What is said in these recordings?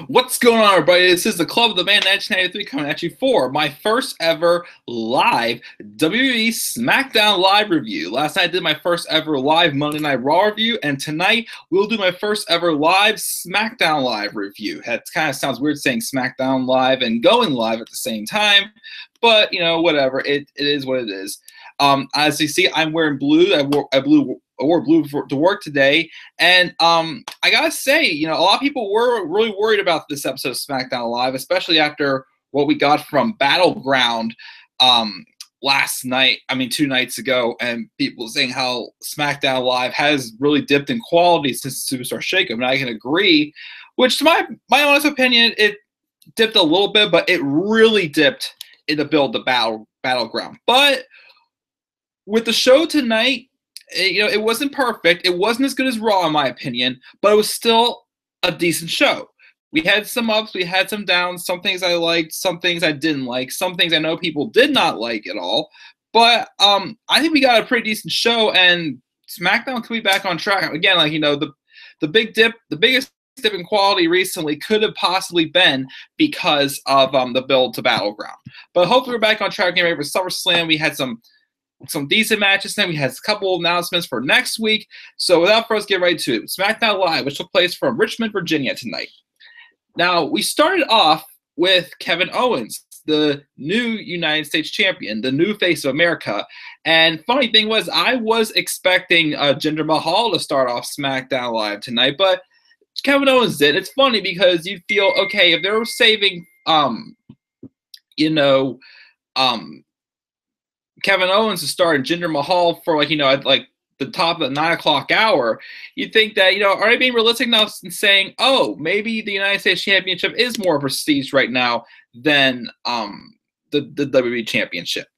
What's going on, everybody? This is the Club of the Man 1993 coming at you for my first ever live WWE Smackdown live review. Last night I did my first ever live Monday Night Raw review, and tonight we'll do my first ever live Smackdown live review. It kind of sounds weird saying Smackdown live and going live at the same time, but you know, whatever. It is what it is. As you see, I'm wearing blue. I wore blue to work today, and I gotta say, you know, a lot of people were really worried about this episode of SmackDown Live, especially after what we got from Battleground last night. I mean, 2 nights ago, and people saying how SmackDown Live has really dipped in quality since Superstar Shakeup, and I can agree. Which, to my honest opinion, it dipped a little bit, but it really dipped in the build to Battleground. But with the show tonight, you know, it wasn't perfect. It wasn't as good as Raw, in my opinion, but it was still a decent show. We had some ups, we had some downs, some things I liked, some things I didn't like, some things I know people did not like at all. But I think we got a pretty decent show, and SmackDown could be back on track. Again, like, you know, the biggest dip in quality recently could have possibly been because of the build to Battleground. But hopefully we're back on track, getting ready for SummerSlam. We had some decent matches. Then we had a couple of announcements for next week. So without further, get right to it. SmackDown Live, which took place from Richmond, Virginia tonight. Now, we started off with Kevin Owens, the new United States champion, the new face of America. And funny thing was, I was expecting Jinder Mahal to start off SmackDown Live tonight, but Kevin Owens did. It's funny because you feel, okay, if they were saving, Kevin Owens to start and Jinder Mahal for, like, you know, at like the top of the 9 o'clock hour, you'd think that, you know, are they being realistic enough in saying, oh, maybe the United States Championship is more prestige right now than the WWE Championship.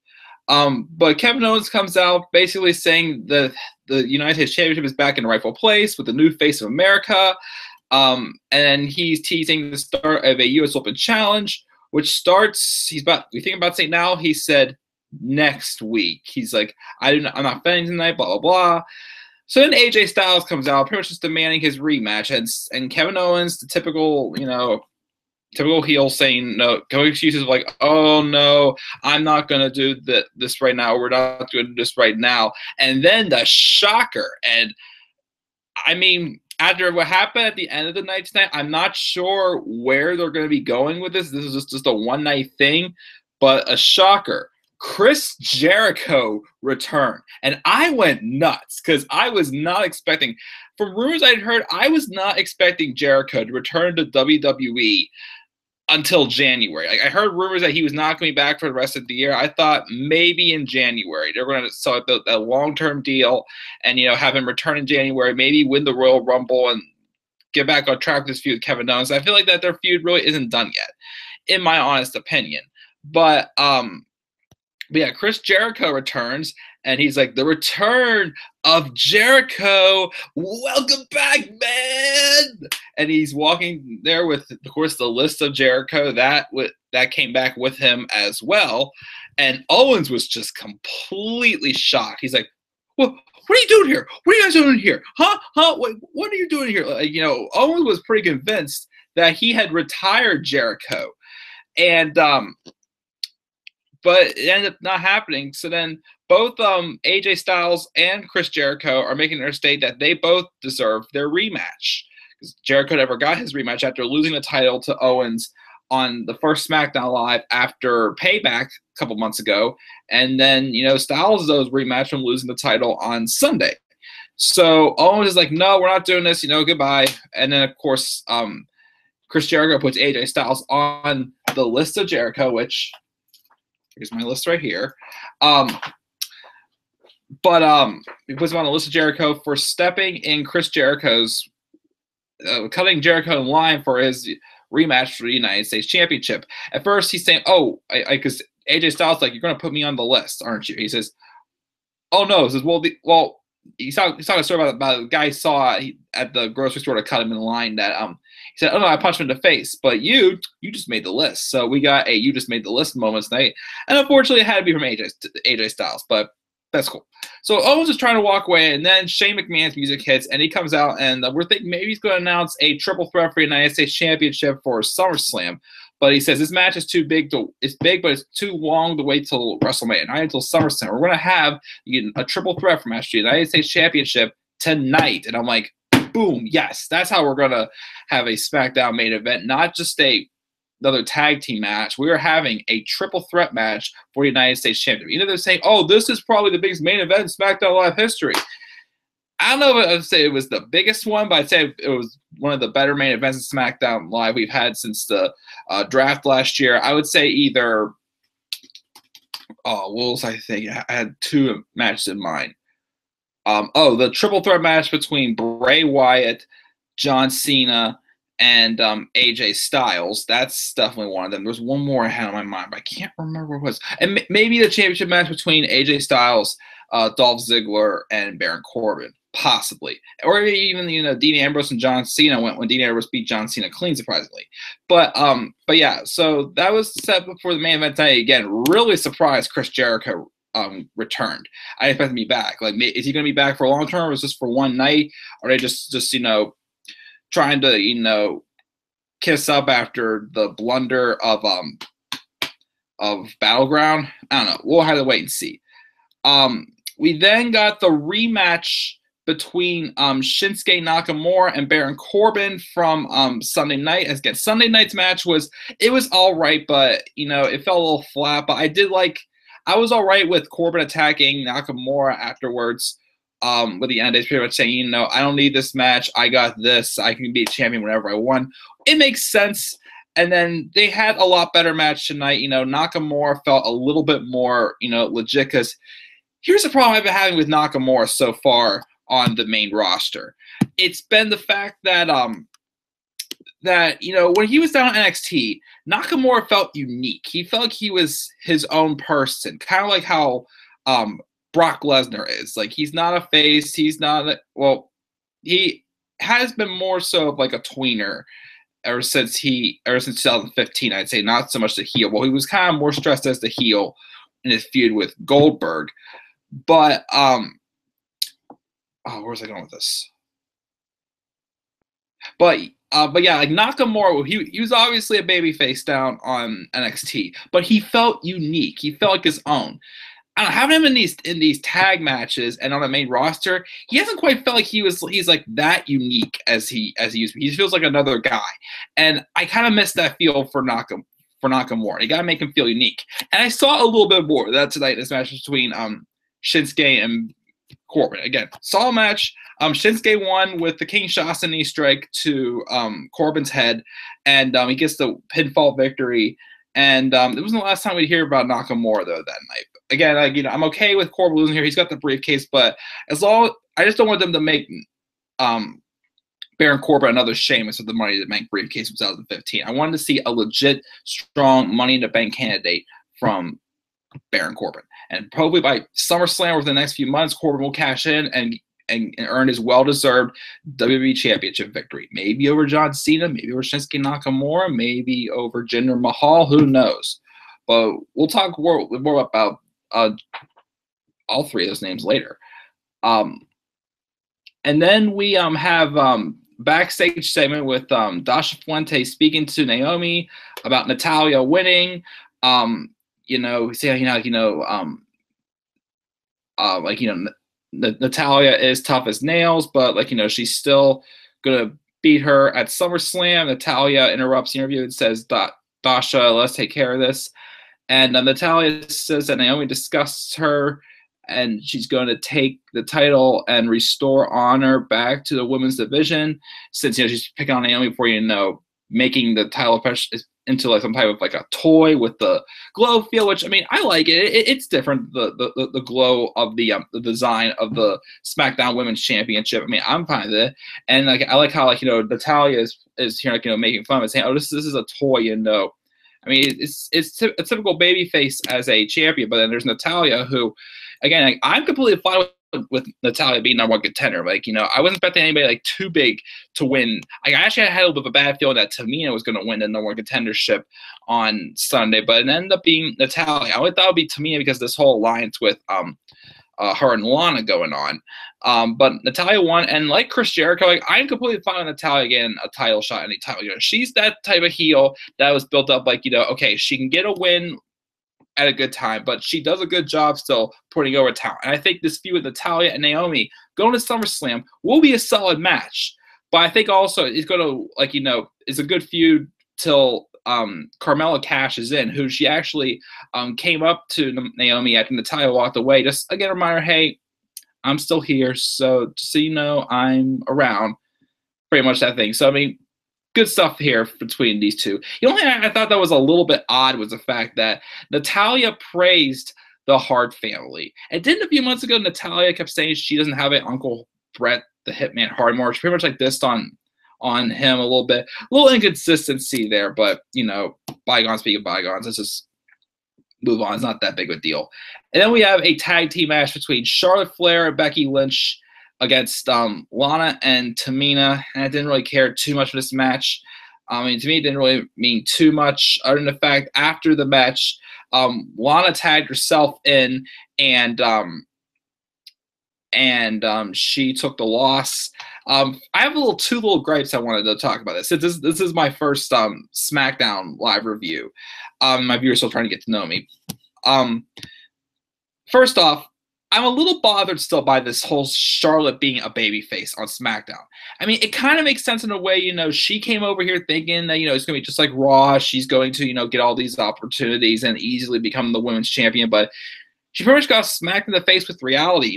But Kevin Owens comes out basically saying that the United States Championship is back in the rightful place with the new face of America. And he's teasing the start of a U.S. Open Challenge, which starts, we think about saying now, he said, next week. He's like, I'm not betting tonight, blah, blah, blah. So then AJ Styles comes out, pretty much just demanding his rematch. And Kevin Owens, the typical heel, saying no, going excuses of like, oh no, I'm not going to do this right now. We're not doing this right now. And then the shocker. And I mean, after what happened at the end of the night tonight, I'm not sure where they're going to be going with this. This is just a one-night thing, but a shocker. Chris Jericho returned, and I went nuts because I was not expecting, from rumors I'd heard, I was not expecting Jericho to return to WWE until January. I heard rumors that he was not going to be back for the rest of the year. I thought maybe in January they're going to start a long-term deal and, you know, have him return in January, maybe win the Royal Rumble and get back on track with this feud with Kevin Owens. I feel like that their feud really isn't done yet, in my honest opinion. But yeah, Chris Jericho returns, and he's like, the return of Jericho. Welcome back, man. And he's walking there with, of course, the list of Jericho that came back with him as well. And Owens was just completely shocked. He's like, what are you doing here? What are you guys doing here? Huh? What are you doing here? You know, Owens was pretty convinced that he had retired Jericho. And but it ended up not happening. So then both AJ Styles and Chris Jericho are making their state that they both deserve their rematch. Because Jericho never got his rematch after losing the title to Owens on the first SmackDown Live after Payback a couple months ago. And then, you know, Styles does rematch from losing the title on Sunday. So Owens is like, no, we're not doing this, you know, goodbye. And then, of course, Chris Jericho puts AJ Styles on the list of Jericho, which... here's my list right here. He puts him on the list of Jericho for stepping in Chris Jericho's, cutting Jericho in line for his rematch for the United States Championship. At first, he's saying, oh, because AJ Styles like, you're going to put me on the list, aren't you? He says, oh, no. He says, well, he's talking a story about a guy saw at the grocery store to cut him in line that he said, oh no, I punched him in the face, but you just made the list. So we got a you just made the list moments tonight. And unfortunately it had to be from AJ Styles, but That's cool. So Owens is trying to walk away, and then Shane McMahon's music hits, and he comes out, and we're thinking maybe he's going to announce a triple threat for the United States Championship for SummerSlam. But he says this match is too big it's big, but it's too long to wait till WrestleMania, not until SummerSlam. We're going to have a triple threat for match for the United States Championship tonight. And I'm like, boom, yes, that's how we're going to have a SmackDown main event, not just another tag team match. We are having a triple threat match for the United States Championship. You know, they're saying, oh, this is probably the biggest main event in SmackDown Live history. I don't know if I'd say it was the biggest one, but I'd say it was one of the better main events in SmackDown Live we've had since the draft last year. I would say either, what was I thinking? I had two matches in mind. The triple threat match between Bray Wyatt, John Cena, and AJ Styles. That's definitely one of them. There's one more I had on my mind, but I can't remember what it was. And maybe the championship match between AJ Styles, Dolph Ziggler, and Baron Corbin, possibly. Or even Dean Ambrose and John Cena went when Dean Ambrose beat John Cena clean, surprisingly. But yeah, so that was set before the main event tonight. Again, really surprised Chris Jericho returned. I expect him to be back. Like, is he going to be back for a long term, or is this for one night? Or are they just trying to kiss up after the blunder of Battleground? I don't know. We'll have to wait and see. We then got the rematch between Shinsuke Nakamura and Baron Corbin from Sunday night. As again, Sunday night's match was all right, but it fell a little flat. But I was all right with Corbin attacking Nakamura afterwards. With the end, he's pretty much saying, I don't need this match. I got this. I can be a champion whenever I want. It makes sense. And then they had a lot better match tonight. Nakamura felt a little bit more, legit, because here's the problem I've been having with Nakamura so far on the main roster. It's been the fact that when he was down on NXT, Nakamura felt unique. He felt like he was his own person, kind of like how Brock Lesnar is. Like, he's not a face. He's not he has been more so of like a tweener ever since 2015, I'd say. Not so much the heel. Well, he was kind of more stressed as the heel in his feud with Goldberg. But where was I going with this? But yeah, like Nakamura, he was obviously a babyface down on NXT, but he felt unique. He felt like his own. I don't know, having him in these tag matches and on the main roster, he hasn't quite felt like he's like that unique as he used to be. He feels like another guy, and I kind of miss that feel for Nakamura. You gotta make him feel unique, and I saw a little bit more of that tonight in this match between Shinsuke and Corbin. Again, saw a match. Shinsuke won with the Kinshasa knee strike to Corbin's head, and he gets the pinfall victory. And it wasn't the last time we'd hear about Nakamura though that night. Again, I'm okay with Corbin losing here. He's got the briefcase, but I just don't want them to make Baron Corbin another Sheamus with the Money in the Bank briefcase in 2015. I wanted to see a legit, strong Money in the Bank candidate from Baron Corbin, and probably by SummerSlam over the next few months, Corbin will cash in and earn his well-deserved WWE Championship victory. Maybe over John Cena, maybe over Shinsuke Nakamura, maybe over Jinder Mahal. Who knows? But we'll talk more about all three of those names later. And then we have backstage segment with Dasha Fuente speaking to Naomi about Natalya winning. Natalya is tough as nails, but she's still gonna beat her at SummerSlam. Natalya interrupts the interview and says, Dasha, let's take care of this. And Natalya says that Naomi disgusts her, and she's going to take the title and restore honor back to the women's division, since she's picking on Naomi for making the title into like some type of like a toy with the glow feel, which I like it. It's different, the glow of the design of the SmackDown Women's Championship. I'm fine with it, and I like how Natalya is here making fun of it, saying, oh, this is a toy, it's a typical babyface as a champion, but then there's Natalya, who, again, I'm completely fine with Natalya being number one contender. I wasn't expecting anybody too big to win. I actually had a little bit of a bad feeling that Tamina was going to win the number one contendership on Sunday, but it ended up being Natalya. I thought it would be Tamina because of this whole alliance with her and Lana going on. But Natalya won, and like Chris Jericho, like I'm completely fine with Natalya getting a title shot, any title. She's that type of heel that was built up, like okay, she can get a win at a good time, but she does a good job still putting over talent. And I think this feud with Natalya and Naomi going to SummerSlam will be a solid match. But I think also it's going to, it's a good feud till Carmella cashes in, who she actually came up to Naomi after Natalya walked away. Just again, a reminder, hey, I'm still here, so just so you know, I'm around. Pretty much that thing. So, I mean, good stuff here between these two. The only thing I thought that was a little bit odd was the fact that Natalya praised the Hart family. And didn't a few months ago, Natalya kept saying she doesn't have an Uncle Bret, the Hitman Hart anymore. She pretty much like dissed on him a little bit. A little inconsistency there, but, bygones speak of bygones. Let's just move on. It's not that big of a deal. And then we have a tag team match between Charlotte Flair and Becky Lynch against Lana and Tamina, and I didn't really care too much for this match. I mean, to me, it didn't really mean too much, other than the fact after the match, Lana tagged herself in, and she took the loss. I have two little gripes I wanted to talk about this. This is my first SmackDown live review. My viewers still trying to get to know me. First off, I'm a little bothered still by this whole Charlotte being a babyface on SmackDown. I mean, it kind of makes sense in a way, she came over here thinking that, it's going to be just like Raw. She's going to, get all these opportunities and easily become the women's champion. But she pretty much got smacked in the face with reality.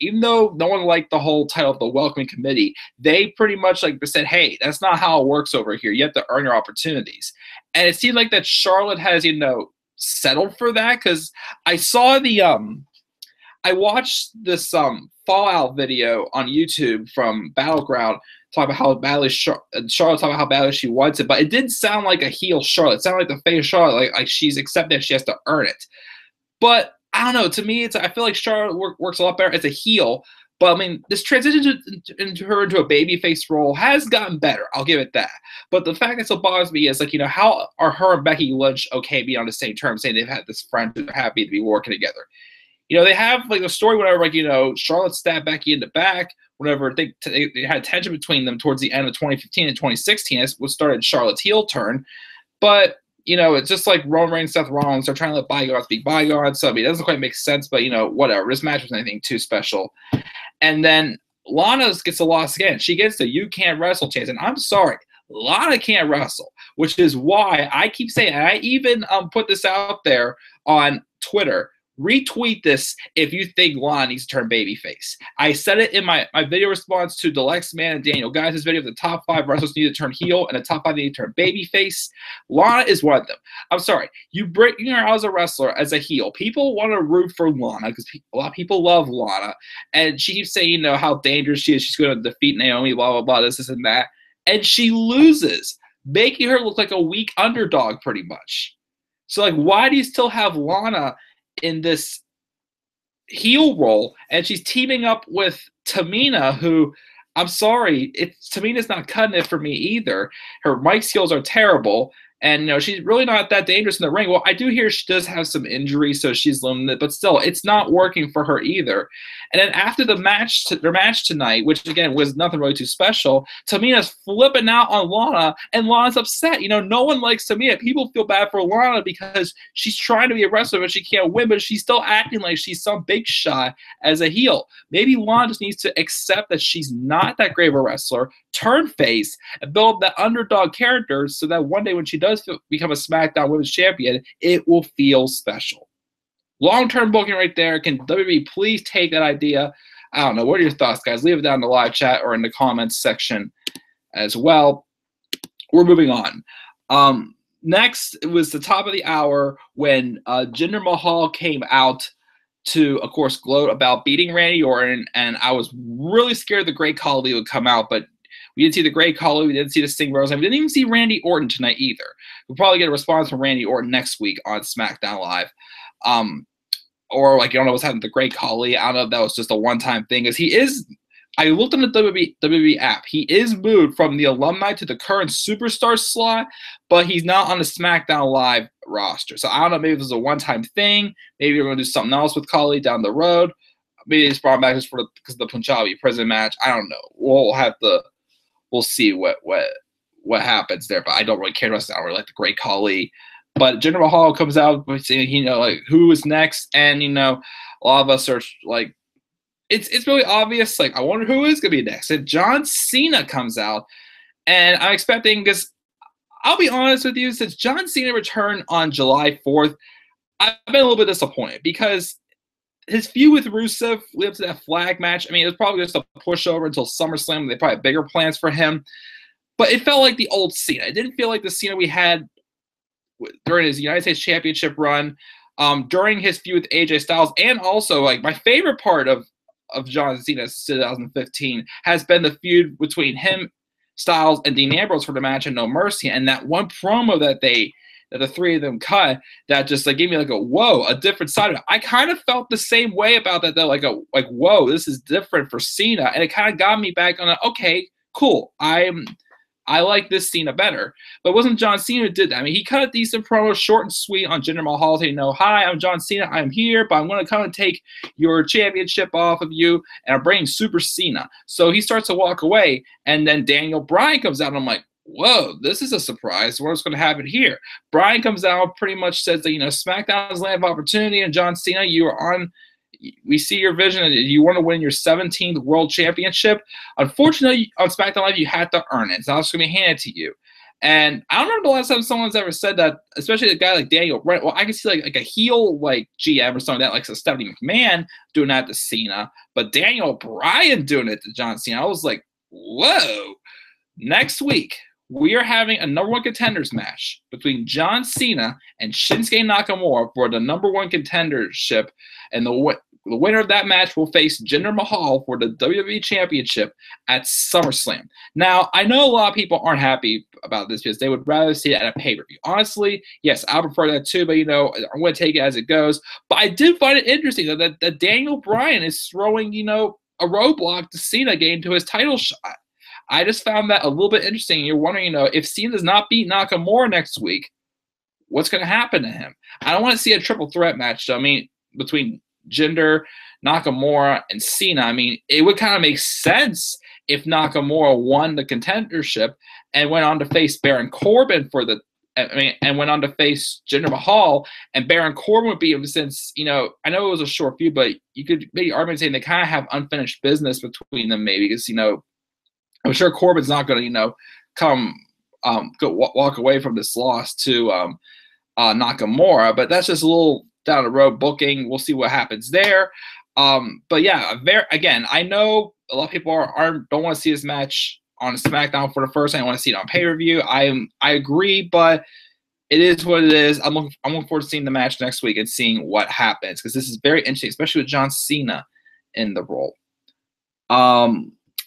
Even though no one liked the whole title of the Welcoming Committee, they pretty much said, hey, that's not how it works over here. You have to earn your opportunities. And it seemed like that Charlotte has, settled for that, because I saw I watched this Fallout video on YouTube from Battleground talk about how badly Charlotte talk about how badly she wants it, but it didn't sound like a heel Charlotte. It sounded like the face Charlotte, like she's accepted she has to earn it. But I don't know. To me, I feel like Charlotte works a lot better as a heel. But I mean, this transition into her into a babyface role has gotten better. I'll give it that. But the fact that still bothers me is how are her and Becky Lynch okay being on the same terms, saying they've had this friend who's happy to be working together? They have the story whenever Charlotte stabbed Becky in the back. Whenever they had tension between them towards the end of 2015 and 2016, that's what started Charlotte's heel turn. But it's just like Roman Reigns, Seth Rollins. They're trying to let bygones be bygones. So I mean, it doesn't quite make sense. But whatever. This match wasn't anything too special. And then Lana gets a loss again. She gets the "you can't wrestle" chance, and I'm sorry, Lana can't wrestle, which is why I keep saying. And I even put this out there on Twitter. Retweet this if you think Lana needs to turn babyface. I said it in my video response to Deluxe Man and Daniel Guys' video of the top 5 wrestlers need to turn heel and the top 5 need to turn babyface. Lana is one of them. I'm sorry. You bring her out as a wrestler, as a heel. People want to root for Lana because a lot of people love Lana. And she keeps saying, how dangerous she is. She's going to defeat Naomi, blah, blah, blah, this and that. And she loses, making her look like a weak underdog pretty much. So, why do you still have Lana in this heel role, and she's teaming up with Tamina, who, I'm sorry, Tamina's not cutting it for me either. Her mic skills are terrible, and she's really not that dangerous in the ring. Well, I do hear she does have some injuries, so she's limited, but still, it's not working for her either. And then after their match tonight, which again was nothing really too special, Tamina's flipping out on Lana, and Lana's upset. No one likes Tamina. People feel bad for Lana because she's trying to be a wrestler, but she can't win, but she's still acting like she's some big shot as a heel. Maybe Lana just needs to accept that she's not that great of a wrestler, turn face, and build that underdog character so that one day when she does become a SmackDown Women's Champion, it will feel special. Long-term booking right there. Can WWE please take that idea? I don't know. What are your thoughts, guys? Leave it down in the live chat or in the comments section as well. We're moving on. Next, it was the top of the hour when Jinder Mahal came out to, of course, gloat about beating Randy Orton, and I was really scared the Great Khali would come out, but we didn't see the Great Khali. We didn't see the Sting Rose. We didn't even see Randy Orton tonight either. We'll probably get a response from Randy Orton next week on SmackDown Live. Or I don't know what's happening to the Great Khali. I don't know if that was just a one-time thing. Because he is, I looked on the WWE app. He is moved from the alumni to the current superstar slot, but he's not on the SmackDown Live roster. So I don't know, maybe this is a one-time thing. Maybe we're going to do something else with Khali down the road. maybe it's brought back just because of the Punjabi prison match. I don't know. We'll see what happens there. But I don't really care about that. I really like the Great Khali. But Jinder Mahal comes out saying, like, who is next? And, a lot of us are like, it's really obvious. Like, I wonder who is going to be next. And John Cena comes out. And I'm expecting, because I'll be honest with you, since John Cena returned on July 4th, I've been a little bit disappointed because his feud with Rusev leading up to that flag match, I mean, it was probably just a pushover until SummerSlam. They probably had bigger plans for him. But it felt like the old Cena. It didn't feel like the Cena we had during his United States Championship run, during his feud with AJ Styles, and also, like, my favorite part of John Cena since 2015 has been the feud between him, Styles, and Dean Ambrose for the match at No Mercy, and that one promo that the three of them cut that just like gave me like a whoa, a different side of it. I kind of felt the same way about that though, like whoa, this is different for Cena, and it kind of got me back on okay, cool. I like this Cena better. But it wasn't John Cena who did that. I mean, he cut a decent promo, short and sweet, on Jinder Mahal saying, hi, I'm John Cena. I'm here, but I'm going to come and take your championship off of you, and I'm bringing Super Cena. So he starts to walk away, and then Daniel Bryan comes out, and I'm like, whoa, this is a surprise. What's going to happen here? Bryan comes out, pretty much says that, SmackDown is land of opportunity, and John Cena, we see your vision, and you want to win your 17th World Championship. Unfortunately, on SmackDown Live, you had to earn it. It's not just going to be handed to you. And I don't remember the last time someone's ever said that, especially a guy like Daniel Bryan. Well, I can see like a heel like GM or something like that, like Stephanie McMahon doing that to Cena, but Daniel Bryan doing it to John Cena. I was like, whoa. Next week, we are having a number one contenders match between John Cena and Shinsuke Nakamura for the number one contendership, and the winner of that match will face Jinder Mahal for the WWE Championship at SummerSlam. Now, I know a lot of people aren't happy about this because they would rather see it at a pay-per-view. Honestly, yes, I prefer that too, but, I'm going to take it as it goes. But I did find it interesting that Daniel Bryan is throwing, a roadblock to Cena getting to his title shot. I just found that a little bit interesting. You're wondering, if Cena does not beat Nakamura next week, what's going to happen to him? I don't want to see a triple threat match, though. I mean, between Jinder, Nakamura, and Cena. I mean, it would kind of make sense if Nakamura won the contendership and went on to face Baron Corbin and went on to face Jinder Mahal, and Baron Corbin would beat him since, I know it was a short feud, but you could maybe argue saying they kind of have unfinished business between them maybe because, I'm sure Corbin's not going to, walk away from this loss to Nakamura, but that's just a little down the road booking. We'll see what happens there. But yeah, again, I know a lot of people don't want to see this match on SmackDown for the first time. I want to see it on pay-per-view. I agree, but it is what it is. I'm looking forward to seeing the match next week and seeing what happens because this is very interesting, especially with John Cena in the role.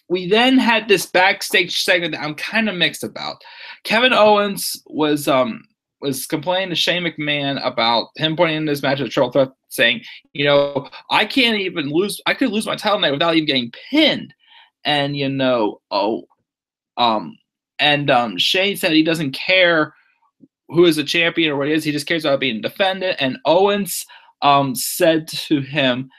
We then had this backstage segment that I'm kind of mixed about. Kevin Owens was complaining to Shane McMahon about him putting in this match at Triple Threat, saying, I can't even lose. I could lose my title tonight without even getting pinned. And Shane said he doesn't care who is the champion or what it is. He just cares about being defended. And Owens said to him,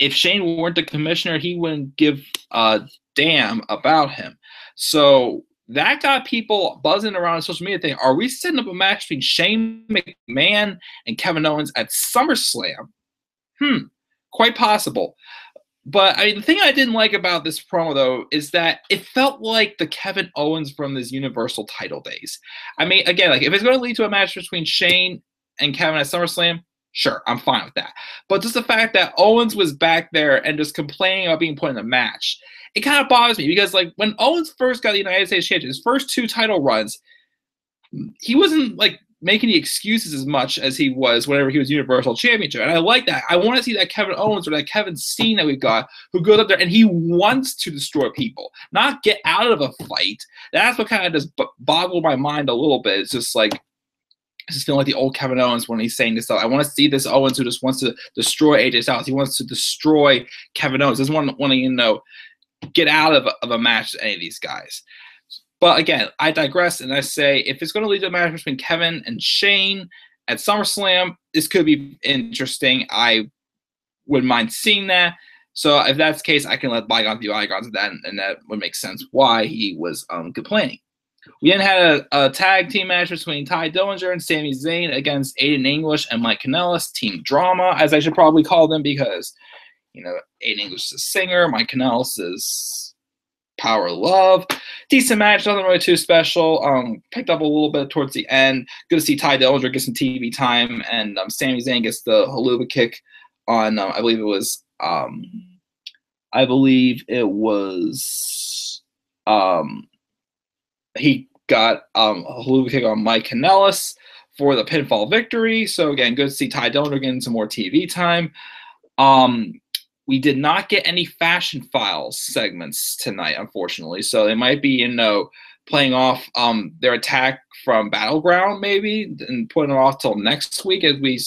if Shane weren't the commissioner, he wouldn't give a damn about him. So that got people buzzing around on social media thinking, are we setting up a match between Shane McMahon and Kevin Owens at SummerSlam? Quite possible. But I mean, the thing I didn't like about this promo, though, is that it felt like the Kevin Owens from his Universal title days. I mean, again, like if it's going to lead to a match between Shane and Kevin at SummerSlam, sure, I'm fine with that. But just the fact that Owens was back there and just complaining about being put in a match, it kind of bothers me because, like, when Owens first got the United States Championship, his first two title runs, he wasn't, like, making the excuses as much as he was whenever he was Universal Championship. And I like that. I want to see that Kevin Owens or that Kevin Steen that we've got who goes up there and he wants to destroy people, not get out of a fight. That's what kind of just boggled my mind a little bit. It's just like, I just feel like the old Kevin Owens when he's saying this stuff. I want to see this Owens who just wants to destroy AJ Styles. He wants to destroy Kevin Owens. He doesn't want to, get out of a match with any of these guys. But again, I digress and I say if it's going to lead to a match between Kevin and Shane at SummerSlam, this could be interesting. I wouldn't mind seeing that. So if that's the case, I can let bygones be bygones, and that would make sense why he was complaining. We then had a tag team match between Ty Dillinger and Sami Zayn against Aiden English and Mike Kanellis. Team Drama, as I should probably call them, because, you know, Aiden English is a singer, Mike Kanellis is Power of Love. Decent match, nothing really too special. Picked up a little bit towards the end. Good to see Ty Dillinger get some TV time, and Sami Zayn gets the haluva kick on, I believe it was he got a haluva kick on Mike Kanellis for the pinfall victory. So again, good to see Ty Dillinger getting some more TV time. We did not get any Fashion Files segments tonight, unfortunately. So they might be, playing off their attack from Battleground maybe and putting it off till next week as we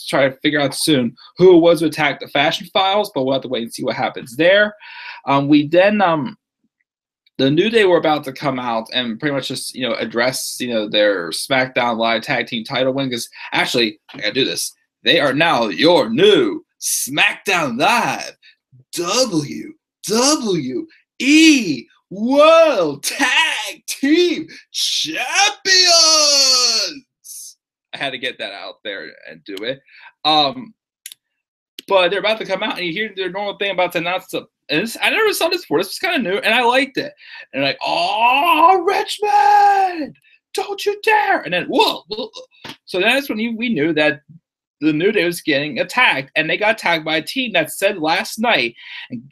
try to figure out soon who it was who attacked the Fashion Files, but we'll have to wait and see what happens there. We then the New Day were about to come out and pretty much just, address, their SmackDown Live Tag Team title win, because actually, I gotta do this. They are now your new SmackDown Live WWE World Tag Team Champions. I had to get that out there and do it. But they're about to come out, and you hear their normal thing about to announce the. And I never saw this before. This was kind of new, and I liked it. And like, oh, Richmond, don't you dare! And then, whoa. So that's when we knew that the New Day was getting attacked, and they got attacked by a team that said last night,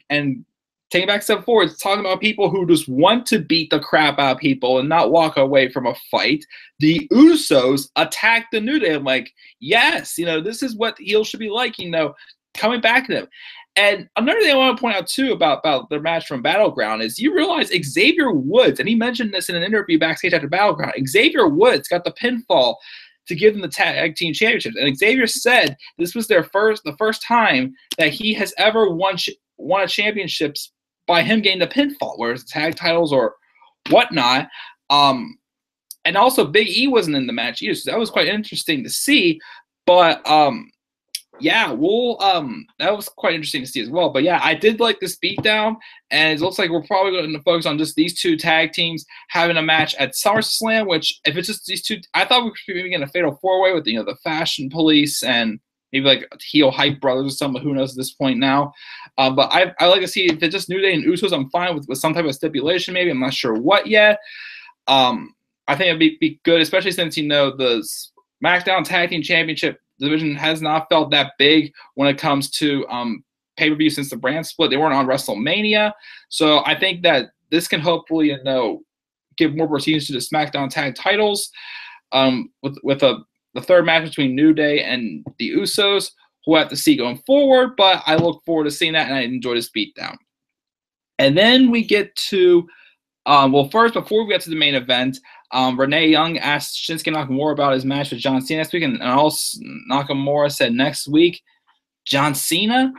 and taking back a step forward, talking about people who just want to beat the crap out of people and not walk away from a fight. The Usos attacked the New Day. I'm like, yes, this is what heels should be like, coming back to them. And another thing I want to point out, too, about their match from Battleground is you realize Xavier Woods, and he mentioned this in an interview backstage after Battleground, Xavier Woods got the pinfall to give them the tag team championships. And Xavier said this was the first time that he has ever won a championships by him getting the pinfall, whereas tag titles or whatnot. And also Big E wasn't in the match either, so that was quite interesting to see. But yeah, that was quite interesting to see as well. But yeah, I did like this beatdown, and it looks like we're probably going to focus on just these two tag teams having a match at SummerSlam. Which, if it's just these two, I thought we could maybe get a fatal four-way with the Fashion Police and maybe like heel Hype Brothers or something. Who knows at this point now? But I like to see if it's just New Day and Usos. I'm fine with some type of stipulation. Maybe I'm not sure what yet. I think it'd be good, especially since the SmackDown Tag Team Championship division has not felt that big when it comes to pay-per-view since the brand split. They weren't on WrestleMania. So I think that this can hopefully, give more prestige to the SmackDown tag titles with the third match between New Day and the Usos, who we'll have to see going forward. But I look forward to seeing that, and I enjoy this beatdown. And then we get to, first, before we get to the main event, Renee Young asked Shinsuke Nakamura about his match with John Cena next week, and also Nakamura said next week, John Cena,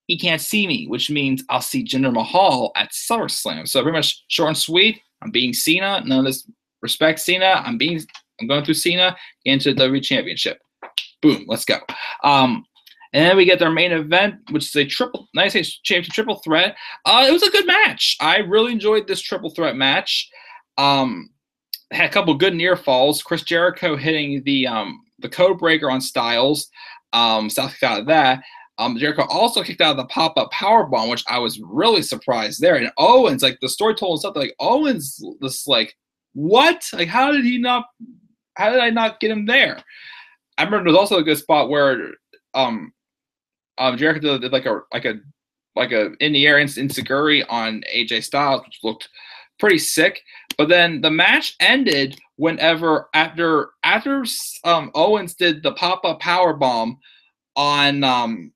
he can't see me, which means I'll see Jinder Mahal at SummerSlam. So pretty much short and sweet. I'm beating Cena. None of this respect Cena. I'm going through Cena into the WWE Championship. Boom, let's go. And then we get their main event, which is a United States Championship triple threat. It was a good match. I really enjoyed this triple threat match. Had a couple good near falls. Chris Jericho hitting the code breaker on Styles. Styles kicked out of that. Jericho also kicked out of the pop-up powerbomb, which I was really surprised there. And Owens, like the story told us something like Owens was like, what? Like, how did I not get him there? I remember there was also a good spot where Jericho did like a in the air enziguri on AJ Styles, which looked pretty sick. But then the match ended whenever after Owens did the pop-up powerbomb on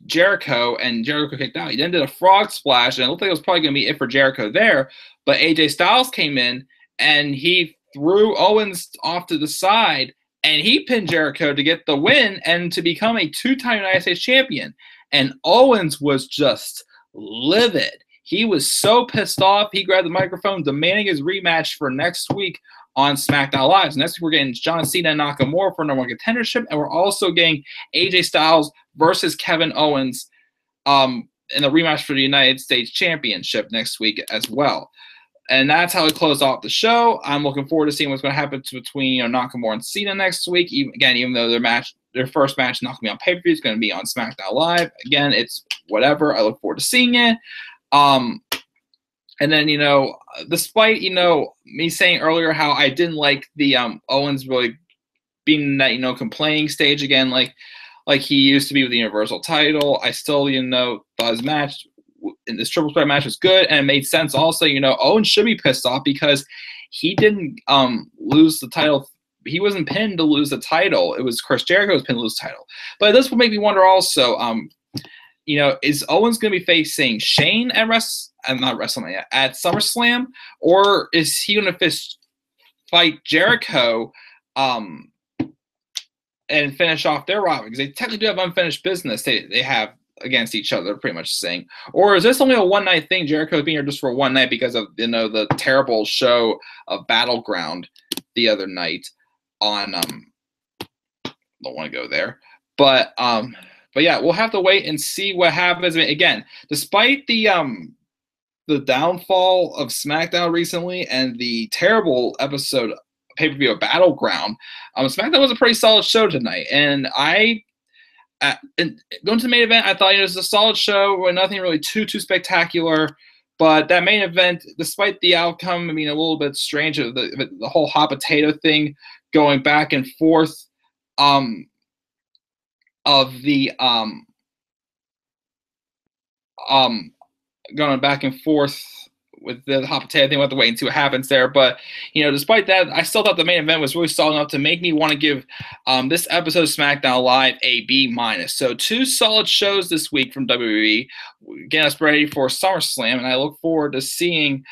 Jericho, and Jericho kicked out. He then did a frog splash, and it looked like it was probably going to be it for Jericho there. But AJ Styles came in, and he threw Owens off to the side, and he pinned Jericho to get the win and to become a two-time United States champion. And Owens was just livid. He was so pissed off, he grabbed the microphone demanding his rematch for next week on SmackDown Live. So next week we're getting John Cena and Nakamura for #1 contendership, and we're also getting AJ Styles versus Kevin Owens in the rematch for the United States Championship next week as well. And that's how we close off the show. I'm looking forward to seeing what's going to happen between Nakamura and Cena next week. Even though their first match not going to be on pay-per-view, is going to be on SmackDown Live. Again, it's whatever. I look forward to seeing it. And then, despite, me saying earlier how I didn't like the Owens really being in that, complaining stage again, like he used to be with the Universal title, I still, thought his match in this triple threat match was good, and it made sense also. Owens should be pissed off because he didn't lose the title. He wasn't pinned to lose the title. It was Chris Jericho was pinned to lose the title. But this will make me wonder also, is Owens going to be facing Shane at WrestleMania, at SummerSlam, or is he going to fight Jericho and finish off their rivalry? Because they technically do have unfinished business they have against each other, pretty much saying. Or is this only a one-night thing? Jericho's being here just for one night because of the terrible show of Battleground the other night on don't want to go there. But yeah, we'll have to wait and see what happens. I mean, again, despite the downfall of SmackDown recently and the terrible episode pay-per-view of Battleground, SmackDown was a pretty solid show tonight, and and going to the main event, I thought it was a solid show, nothing really too spectacular. But that main event, despite the outcome, a little bit strange of the whole hot potato thing going back and forth, going back and forth with the hot potato thing. We'll have to wait and see what happens there. But, despite that, I still thought the main event was really solid enough to make me want to give this episode of SmackDown Live a B-. So 2 solid shows this week from WWE, getting us ready for SummerSlam, and I look forward to seeing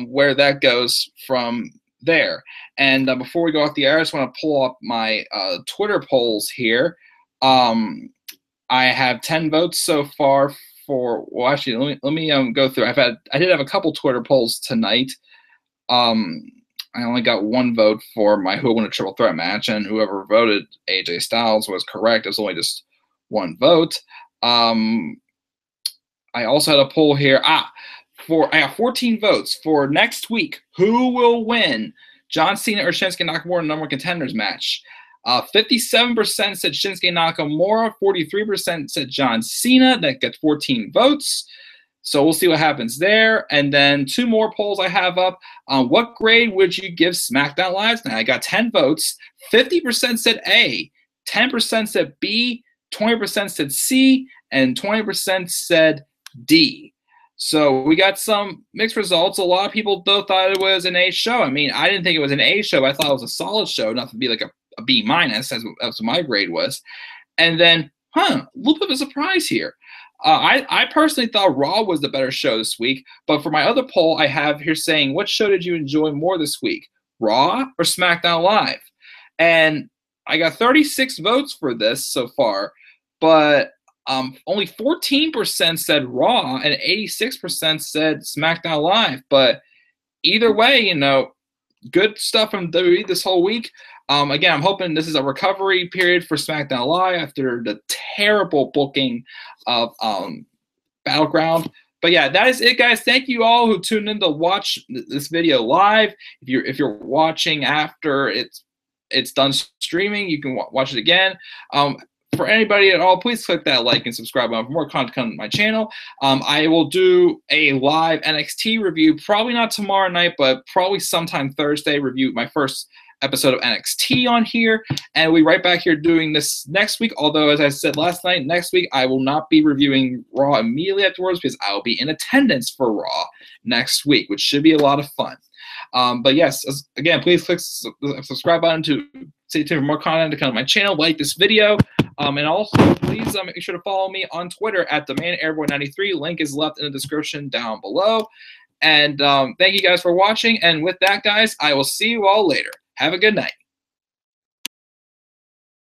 where that goes from there. And before we go off the air, I just want to pull up my Twitter polls here. I have 10 votes so far well, actually, let me go through. I did have a couple Twitter polls tonight. I only got 1 vote for my who won a triple threat match, and whoever voted AJ Styles was correct. It was only just 1 vote. I also had a poll here. I got 14 votes for next week. Who will win, John Cena or Shinsuke Nakamura #1 contenders match? 57% said Shinsuke Nakamura, 43% said John Cena. That gets 14 votes. So we'll see what happens there. And then 2 more polls I have up. What grade would you give SmackDown Live? Now I got 10 votes. 50% said A, 10% said B, 20% said C, and 20% said D. So we got some mixed results. A lot of people though thought it was an A show. I didn't think it was an A show. I thought it was a solid show, not to be like a B- as my grade was. And then, a little bit of a surprise here. I personally thought Raw was the better show this week, but for my other poll, I have here saying, what show did you enjoy more this week, Raw or SmackDown Live? And I got 36 votes for this so far, but only 14% said Raw and 86% said SmackDown Live. But either way, good stuff from WWE this whole week. Again, I'm hoping this is a recovery period for SmackDown Live after the terrible booking of Battleground. But yeah, that is it, guys. Thank you all who tuned in to watch this video live. If you're watching after it's done streaming, you can watch it again. For anybody at all, please click that like and subscribe button for more content on my channel. I will do a live NXT review, probably not tomorrow night, but probably sometime Thursday, review my first episode of NXT on here, and we'll be right back here doing this next week. Although, as I said last night, next week I will not be reviewing Raw immediately afterwards because I will be in attendance for Raw next week, which should be a lot of fun. But yes, again, please click the subscribe button to stay tuned for more content to come on my channel. Like this video, and also please make sure to follow me on Twitter at DemandAirboy93. Link is left in the description down below. And thank you guys for watching. And with that, guys, I will see you all later. Have a good night.